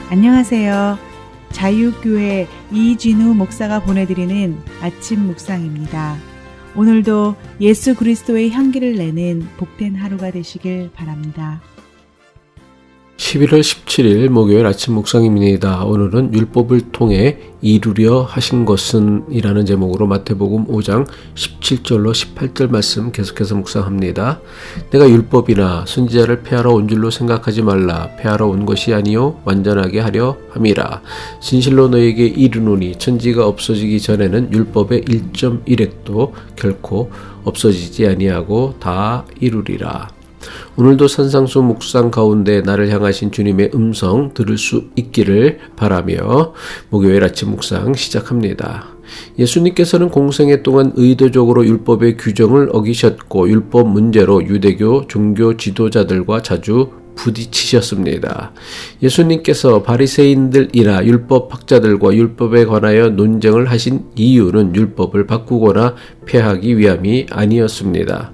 안녕하세요. 자유교회 이진우 목사가 보내드리는 아침 묵상입니다. 오늘도 예수 그리스도의 향기를 내는 복된 하루가 되시길 바랍니다. 11월 17일 목요일 아침 묵상입니다. 오늘은 율법을 통해 이루려 하신 것은 이라는 제목으로 마태복음 5장 17절로 18절 말씀 계속해서 묵상합니다. 내가 율법이나 선지자를 폐하러 온 줄로 생각하지 말라. 폐하러 온 것이 아니요 완전하게 하려 함이라. 진실로 너에게 이르노니 천지가 없어지기 전에는 율법의 1.1획도 결코 없어지지 아니하고 다 이루리라. 오늘도 산상수 묵상 가운데 나를 향하신 주님의 음성 들을 수 있기를 바라며 목요일 아침 묵상 시작합니다. 예수님께서는 공생애 동안 의도적으로 율법의 규정을 어기셨고 율법 문제로 유대교 종교 지도자들과 자주 부딪히셨습니다. 예수님께서 바리새인들이나 율법학자들과 율법에 관하여 논쟁을 하신 이유는 율법을 바꾸거나 폐하기 위함이 아니었습니다.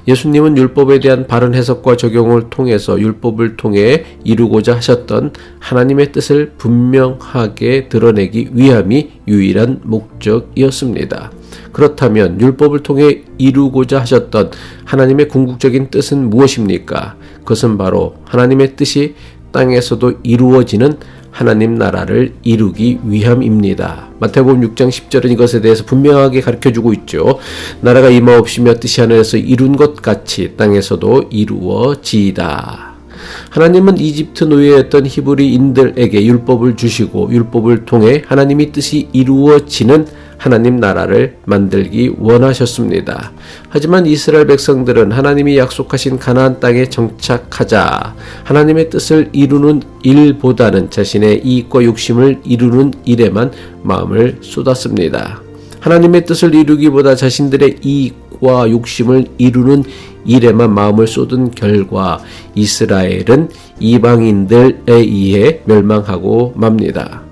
예수님은 율법에 대한 바른 해석과 적용을 통해서 율법을 통해 이루고자 하셨던 하나님의 뜻을 분명하게 드러내기 위함이 유일한 목적이었습니다. 그렇다면 율법을 통해 이루고자 하셨던 하나님의 궁극적인 뜻은 무엇입니까? 그것은 바로 하나님의 뜻이 땅에서도 이루어지는 하나님 나라를 이루기 위함입니다. 마태복음 6장 10절은 이것에 대해서 분명하게 가르쳐주고 있죠. 나라가 임하옵시며 뜻이 하늘에서 이룬 것 같이 땅에서도 이루어지이다. 하나님은 이집트 노예였던 히브리인들에게 율법을 주시고 율법을 통해 하나님의 뜻이 이루어지는 하나님 나라를 만들기 원하셨습니다. 하지만 이스라엘 백성들은 하나님이 약속하신 가나안 땅에 정착하자 하나님의 뜻을 이루는 일보다는 자신의 이익과 욕심을 이루는 일에만 마음을 쏟았습니다. 하나님의 뜻을 이루기보다 자신들의 이익과 욕심을 이루는 일에만 마음을 쏟은 결과 이스라엘은 이방인들에 의해 멸망하고 맙니다.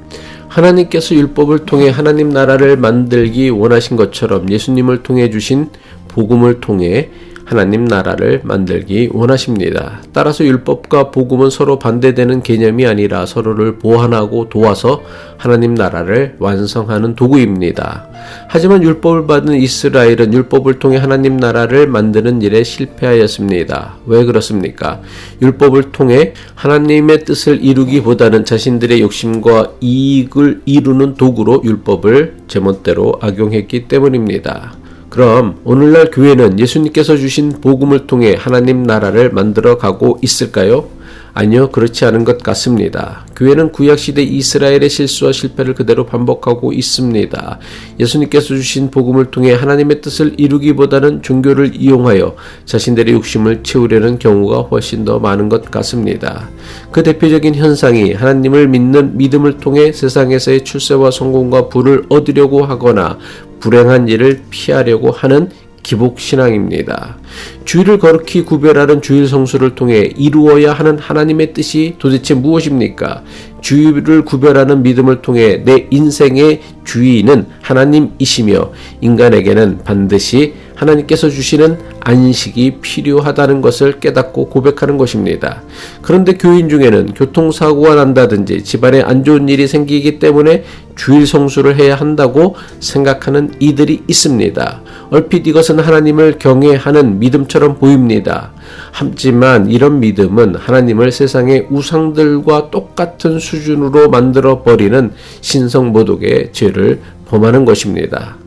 하나님께서 율법을 통해 하나님 나라를 만들기 원하신 것처럼 예수님을 통해 주신 복음을 통해 하나님 나라를 만들기 원하십니다. 따라서 율법과 복음은 서로 반대되는 개념이 아니라 서로를 보완하고 도와서 하나님 나라를 완성하는 도구입니다. 하지만 율법을 받은 이스라엘은 율법을 통해 하나님 나라를 만드는 일에 실패하였습니다. 왜 그렇습니까? 율법을 통해 하나님의 뜻을 이루기보다는 자신들의 욕심과 이익을 이루는 도구로 율법을 제멋대로 악용했기 때문입니다. 그럼 오늘날 교회는 예수님께서 주신 복음을 통해 하나님 나라를 만들어 가고 있을까요? 아니요, 그렇지 않은 것 같습니다. 교회는 구약시대 이스라엘의 실수와 실패를 그대로 반복하고 있습니다. 예수님께서 주신 복음을 통해 하나님의 뜻을 이루기보다는 종교를 이용하여 자신들의 욕심을 채우려는 경우가 훨씬 더 많은 것 같습니다. 그 대표적인 현상이 하나님을 믿는 믿음을 통해 세상에서의 출세와 성공과 부를 얻으려고 하거나 불행한 일을 피하려고 하는 기복신앙입니다. 주일을 거룩히 구별하는 주일 성수를 통해 이루어야 하는 하나님의 뜻이 도대체 무엇입니까? 주일을 구별하는 믿음을 통해 내 인생의 주인은 하나님이시며 인간에게는 반드시 하나님께서 주시는 안식이 필요하다는 것을 깨닫고 고백하는 것입니다. 그런데 교인 중에는 교통사고가 난다든지 집안에 안 좋은 일이 생기기 때문에 주일 성수를 해야 한다고 생각하는 이들이 있습니다. 얼핏 이것은 하나님을 경외하는 믿음처럼 보입니다. 하지만 이런 믿음은 하나님을 세상의 우상들과 똑같은 수준으로 만들어버리는 신성모독의 죄를 범하는 것입니다.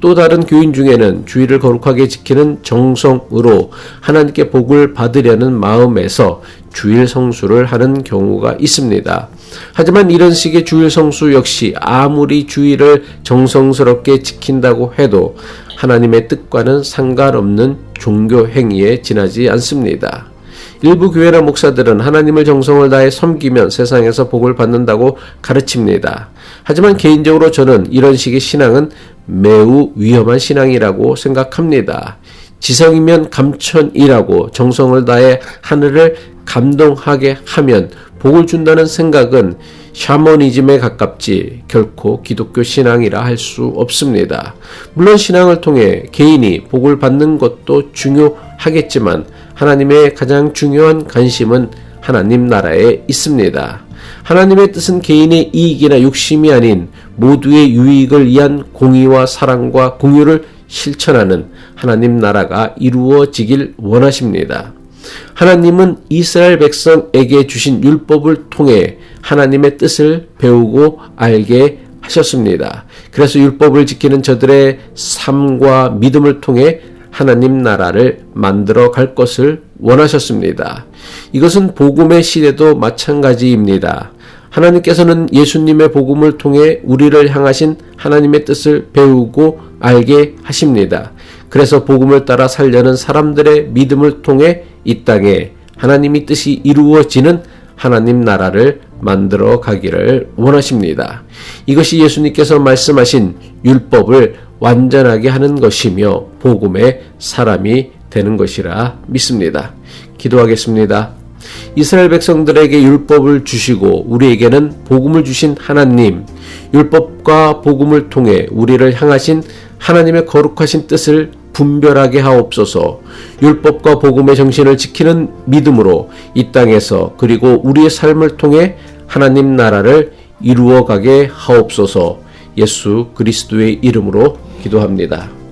또 다른 교인 중에는 주일을 거룩하게 지키는 정성으로 하나님께 복을 받으려는 마음에서 주일 성수를 하는 경우가 있습니다. 하지만 이런 식의 주일 성수 역시 아무리 주일을 정성스럽게 지킨다고 해도 하나님의 뜻과는 상관없는 종교 행위에 지나지 않습니다. 일부 교회나 목사들은 하나님을 정성을 다해 섬기면 세상에서 복을 받는다고 가르칩니다. 하지만 개인적으로 저는 이런 식의 신앙은 매우 위험한 신앙이라고 생각합니다. 지성이면 감천이라고 정성을 다해 하늘을 감동하게 하면 복을 준다는 생각은 샤머니즘에 가깝지 결코 기독교 신앙이라 할 수 없습니다. 물론 신앙을 통해 개인이 복을 받는 것도 중요하겠지만 하나님의 가장 중요한 관심은 하나님 나라에 있습니다. 하나님의 뜻은 개인의 이익이나 욕심이 아닌 모두의 유익을 위한 공의와 사랑과 공유를 실천하는 하나님 나라가 이루어지길 원하십니다. 하나님은 이스라엘 백성에게 주신 율법을 통해 하나님의 뜻을 배우고 알게 하셨습니다. 그래서 율법을 지키는 저들의 삶과 믿음을 통해 하나님 나라를 만들어 갈 것을 원하셨습니다. 이것은 복음의 시대도 마찬가지입니다. 하나님께서는 예수님의 복음을 통해 우리를 향하신 하나님의 뜻을 배우고 알게 하십니다. 그래서 복음을 따라 살려는 사람들의 믿음을 통해 이 땅에 하나님의 뜻이 이루어지는 하나님 나라를 만들어 가기를 원하십니다. 이것이 예수님께서 말씀하신 율법을 완전하게 하는 것이며 복음의 사람이 되는 것이라 믿습니다. 기도하겠습니다. 이스라엘 백성들에게 율법을 주시고 우리에게는 복음을 주신 하나님, 율법과 복음을 통해 우리를 향하신 하나님의 거룩하신 뜻을 분별하게 하옵소서. 율법과 복음의 정신을 지키는 믿음으로 이 땅에서 그리고 우리의 삶을 통해 하나님 나라를 이루어가게 하옵소서. 예수 그리스도의 이름으로 기도합니다.